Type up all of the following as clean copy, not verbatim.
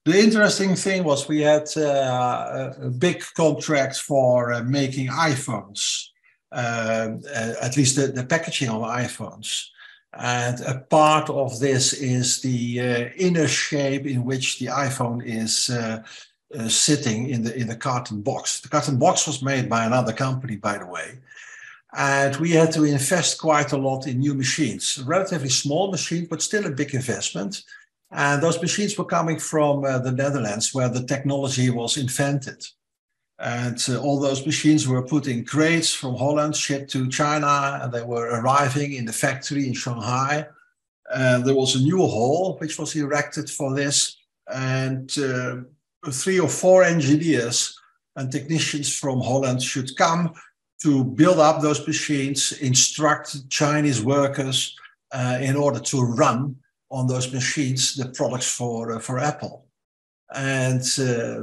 The interesting thing was we had a big contract for making iPhones, at least the packaging of iPhones. And a part of this is the inner shape in which the iPhone is sitting in the carton box. The carton box was made by another company, by the way. And we had to invest quite a lot in new machines, a relatively small machine, but still a big investment. And those machines were coming from the Netherlands, where the technology was invented. And all those machines were put in crates from Holland, shipped to China, and they were arriving in the factory in Shanghai. There was a new hall which was erected for this, and 3 or 4 engineers and technicians from Holland should come to build up those machines, instruct Chinese workers in order to run on those machines the products for Apple. And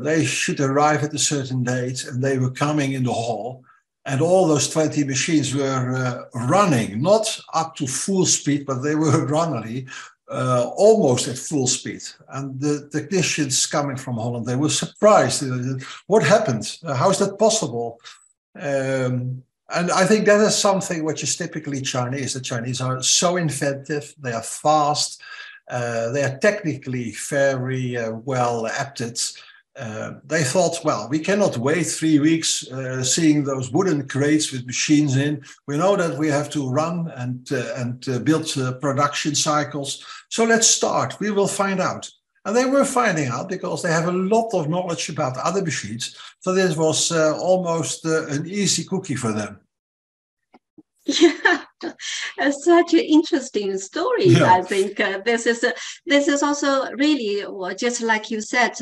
they should arrive at a certain date, and they were coming in the hall, and all those 20 machines were running, not up to full speed, but they were running almost at full speed. And the technicians coming from Holland, they were surprised. What happened? How is that possible? And I think that is something which is typically Chinese. The Chinese are so inventive, they are fast, they are technically very well adapted. They thought, well, we cannot wait 3 weeks seeing those wooden crates with machines in. We know that we have to run and build production cycles. So let's start. We will find out. And they were finding out because they have a lot of knowledge about other machines. So this was almost an easy cookie for them. Yeah, such an interesting story. Yeah. I think this is also really, well, just like you said,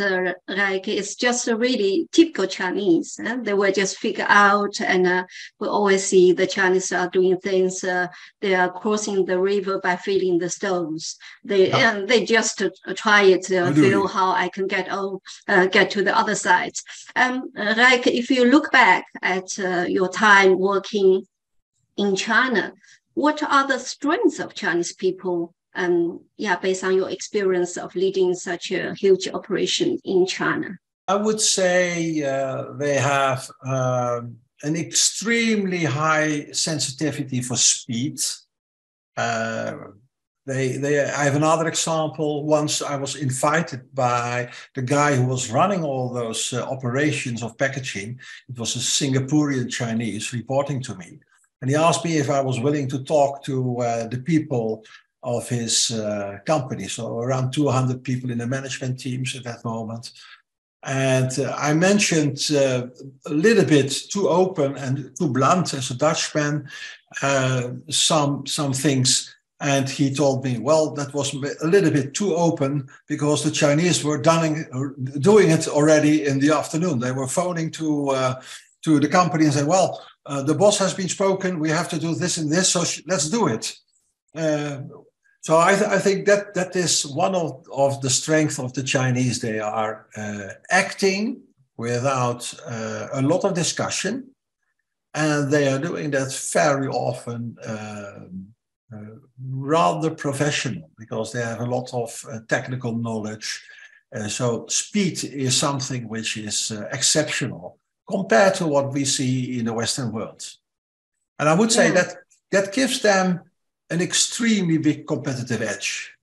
like it's just a really typical Chinese. They will just figure out, and we always see the Chinese are doing things. They are crossing the river by filling the stones. They just try it, feel how I can get to the other side. Like if you look back at your time working in China, what are the strengths of Chinese people? Based on your experience of leading such a huge operation in China. I would say they have an extremely high sensitivity for speed. I have another example. Once I was invited by the guy who was running all those operations of packaging. It was a Singaporean Chinese reporting to me. And he asked me if I was willing to talk to the people of his company. So around 200 people in the management teams at that moment. And I mentioned a little bit too open and too blunt as a Dutchman, some things. And he told me, well, that was a little bit too open because the Chinese were doing it already in the afternoon. They were phoning to the company and said, well, the boss has been spoken, we have to do this and this, so let's do it. So I think that is one of the strengths of the Chinese. They are acting without a lot of discussion, and they are doing that very often rather professional because they have a lot of technical knowledge. So speed is something which is exceptional compared to what we see in the Western world. And I would say that gives them an extremely big competitive edge.